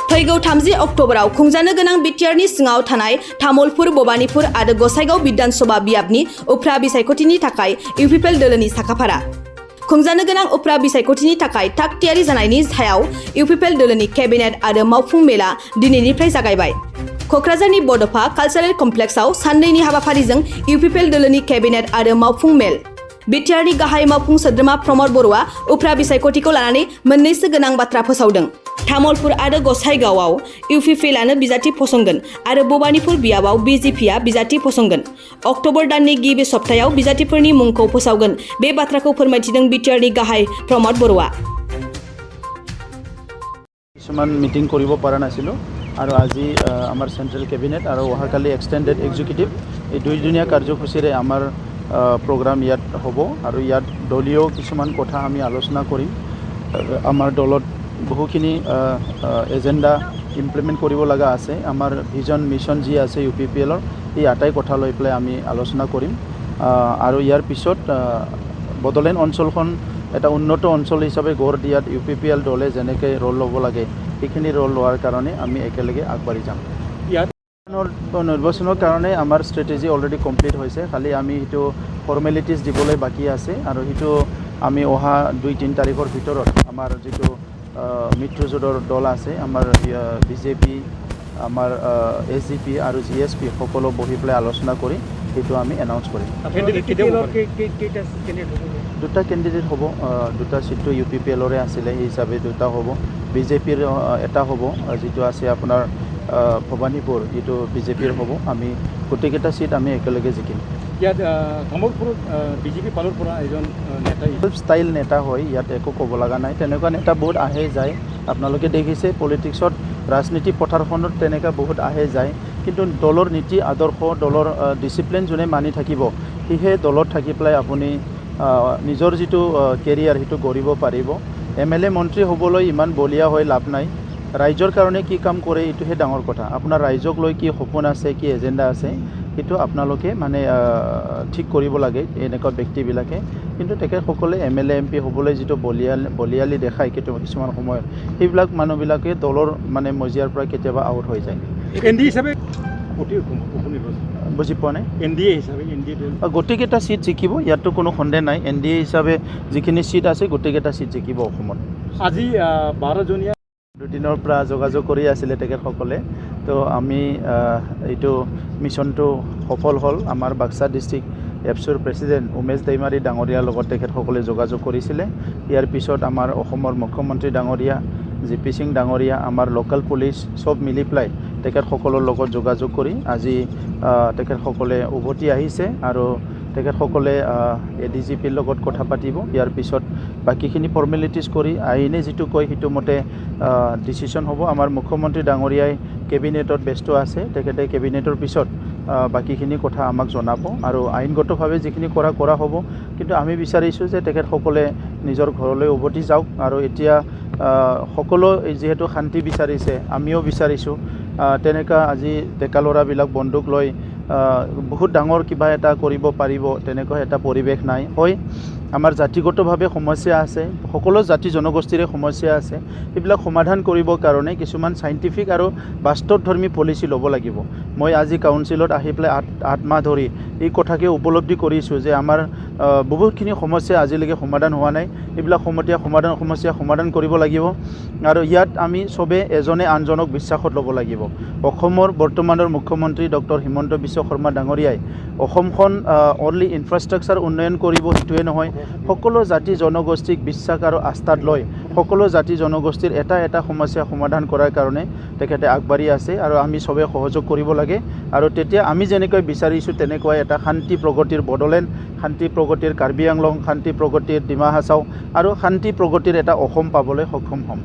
फैगौ 30 अक्ट'बराव खुंजानो गोनां बिटिआरनि सिङाव थानाय तामुलपुर, भबानिपुर आरो गसाइगाव बिधानसभा बियाबनि उफ्रा बिसायख'थिनि थाखाय इउपिपिएल दोलोनि साखाफारा। खुंजानो गोनां उफ्रा बिसायख'थिनि थाखाय थाग थियारि जानायनि सायाव इउपिपिएल दोलोनि केबिनेट आरो मावफुं मेला दिनैनिफ्राय जागायबाय। क'क्राझारनि बड'फा कालचारेल कमप्लेक्सआव साननैनि हाबाफारिजों इउपिपिएल दोलोनि केबिनेट आरो मावफुं मेल। बिटिआरनि गाहाय मावफुं सोद्रोमा प्रमद बर'आ उफ्रा बिसायख'थिखौ लानानै मोननैसो गोनां बाथ्रा फोसावदों। तामुलपुर आरो गसाइगावआव इउपिपिएलआनो बिजाथि फसंगोन आरो भबानिपुर बियाबाव बिजेपिआ बिजाथि फसंगोन। अक्ट'बर दाननि गिबि सप्तायाव बिजाथिफोरनि मुंखौ फोसावगोन। बे बाथ्राखौ फोरमायथिदों बिटिआरनि गाहाय प्रमद बर'आ। কিছুমান মিটিং কৰিব পৰা নাছিলোঁ আৰু আজি আমাৰ চেণ্ট্ৰেল কেবিনেট আৰু অহাকালি এক্সটেণ্ডেড এক্সিকিউটিভ এই দুইদিনীয়া কাৰ্যসূচীৰে আমাৰ প্ৰগ্ৰাম ইয়াত হ'ব আৰু ইয়াত দলীয় কিছুমান কথা আমি আলোচনা কৰিম। আমাৰ দলত বহুখিনি এজেণ্ডা ইমপ্লিমেণ্ট কৰিব লগা আছে। আমাৰ ভিজন মিছন যি আছে ইউপিপিএলৰ এই আটাই কথা লৈ পেলাই আমি আলোচনা কৰিম আৰু ইয়াৰ পিছত বড়োলেণ্ড অঞ্চলখন এটা উন্নত অঞ্চল হিচাপে গঢ় দিয়াত ইউপিপিএল দলে যেনেকৈ ৰোল ল'ব লাগে সেইখিনি ৰোল লোৱাৰ কাৰণে আমি একেলগে আগবাঢ়ি যাম। ইয়াত নিৰ্বাচনৰ কাৰণে আমাৰ ষ্ট্ৰেটেজি অলৰেডি কমপ্লিট হৈছে, খালি আমি সেইটো ফৰ্মেলিটিজ দিবলৈ বাকী আছে আৰু সেইটো আমি অহা 2-3 তাৰিখৰ ভিতৰত আমাৰ যিটো মিত্ৰজোঁটৰ দল আছে, আমাৰ বিজেপি, আমাৰ এছডিপি আৰু জিএছপি সকলো বহি পেলাই আলোচনা কৰি সেইটো আমি এনাউন্স কৰিম। দুটা কেণ্ডিডেট হ'ব, দুটা চিটটো ইউপিপিএলৰে আছিলে, সেই হিচাপে দুটা হ'ব। বিজেপিৰ এটা হ'ব, যিটো আছে আপোনাৰ ভবানীপুৰ, এইটো বিজেপিৰ হ'ব। আমি গোটেইকেইটা চিট আমি একেলগে জিকিম। ইয়াত তামুলপুৰত বিজেপি ফালৰ পৰা এজন নেতা ষ্টাইল নেতা হয়, ইয়াত একো ক'ব লগা নাই। তেনেকুৱা নেতা বহুত আহে যায়, আপোনালোকে দেখিছে পলিটিক্সত, ৰাজনীতি পথাৰখনত তেনেকুৱা বহুত আহে যায়। কিন্তু দলৰ নীতি আদৰ্শ, দলৰ ডিচিপ্লিন যোনে মানি থাকিব, সেয়েহে দলত থাকি পেলাই আপুনি নিজৰ যিটো কেৰিয়াৰ সেইটো গঢ়িব পাৰিব। MLA মন্ত্ৰী হ'বলৈ ইমান বলীয়া হৈ লাভ নাই। ৰাইজৰ কাৰণে কি কাম কৰে এইটোহে ডাঙৰ কথা। আপোনাৰ ৰাইজক লৈ কি সপোন আছে, কি এজেণ্ডা আছে, সেইটো আপোনালোকে মানে ঠিক কৰিব লাগে এনেকুৱা ব্যক্তিবিলাকে। কিন্তু তেখেতসকলে MLA MP হ'বলৈ যিটো বলিয়ালি দেখায় কিছুমান সময়ত, সেইবিলাক মানুহবিলাকে দলৰ মানে মজিয়াৰ পৰা কেতিয়াবা আউট হৈ যায়। বুজি পোৱা নাই? NDA হিচাপে গোটেইকেইটা চিট জিকিব, ইয়াততো কোনো সন্দেহ নাই। NDA হিচাপে যিখিনি চিট আছে গোটেইকেইটা চিট জিকিব অসমত। আজি 12জনীয়া দুদিনৰ পৰা যোগাযোগ কৰি আছিলে তেখেতসকলে, তো আমি এইটো মিছনটো সফল হ'ল। আমাৰ বাক্সা ডিষ্ট্ৰিক্ট এপছুৰ প্ৰেচিডেণ্ট উমেশ দৈমাৰী ডাঙৰীয়াৰ লগত তেখেতসকলে যোগাযোগ কৰিছিলে। ইয়াৰ পিছত আমাৰ অসমৰ মুখ্যমন্ত্ৰী ডাঙৰীয়া JP সিং ডাঙৰীয়া, আমাৰ লোকেল পুলিচ চব মিলি পেলাই তেখেতসকলৰ লগত যোগাযোগ কৰি আজি তেখেতসকলে উভতি আহিছে আৰু তেখেতসকলে ADGPৰ লগত কথা পাতিব। ইয়াৰ পিছত বাকীখিনি ফৰ্মেলিটিজ কৰি আইনে যিটো কয় সেইটো মতে ডিচিশ্যন হ'ব। আমাৰ মুখ্যমন্ত্ৰী ডাঙৰীয়াই কেবিনেটত ব্যস্ত আছে, তেখেতে কেবিনেটৰ পিছত বাকীখিনি কথা আমাক জনাব আৰু আইনগতভাৱে যিখিনি কৰা হ'ব। কিন্তু আমি বিচাৰিছোঁ যে তেখেতসকলে নিজৰ ঘৰলৈ উভতি যাওক আৰু এতিয়া সকলো যিহেতু শান্তি বিচাৰিছে, আমিও বিচাৰিছোঁ। তেনেকুৱা আজি ডেকা ল'ৰাবিলাক বন্দুক লৈ বহুত ডাঙৰ কিবা এটা কৰিব পাৰিব তেনেকুৱা এটা পৰিৱেশ নাই। হয়, আমাৰ জাতিগতভাৱে সমস্যা আছে, সকলো জাতি জনগোষ্ঠীৰে সমস্যা আছে। এইবিলাক সমাধান কৰিবৰ কাৰণে কিছুমান চাইণ্টিফিক আৰু বাস্তৱধৰ্মী পলিচি ল'ব লাগিব। মই আজি কাউন্সিলত আহি পেলাই 8 মাহ ধৰি এই কথাকে উপলব্ধি কৰিছোঁ যে আমাৰ বহুতখিনি সমস্যা আজিলৈকে সমাধান হোৱা নাই। এইবিলাক সমস্যা সমাধান কৰিব লাগিব আৰু ইয়াত আমি চবে এজনে আনজনক বিশ্বাসত ল'ব লাগিব। অসমৰ বৰ্তমানৰ মুখ্যমন্ত্ৰী ডক্টৰ হিমন্ত বিশ্ব শৰ্মা ডাঙৰীয়াই অসমখন অনলি ইনফ্ৰাষ্ট্ৰাকচাৰ উন্নয়ন কৰিব সেইটোৱে নহয়, সকলো জাতি জনগোষ্ঠীক বিশ্বাস আৰু আস্থাত লৈ সকলো জাতি জনগোষ্ঠীৰ এটা সমস্যা সমাধান কৰাৰ কাৰণে তেখেতে আগবাঢ়ি আছে আৰু আমি চবে সহযোগ কৰিব লাগে। আৰু তেতিয়া আমি যেনেকৈ বিচাৰিছোঁ তেনেকৈ এটা শান্তি প্ৰগতিৰ বড়োলেণ্ড, শান্তি প্ৰগতিৰ কাৰ্বি আংলং, শান্তি প্ৰগতিৰ ডিমা হাছাও আৰু শান্তি প্ৰগতিৰ এটা অসম পাবলৈ সক্ষম হ'ম।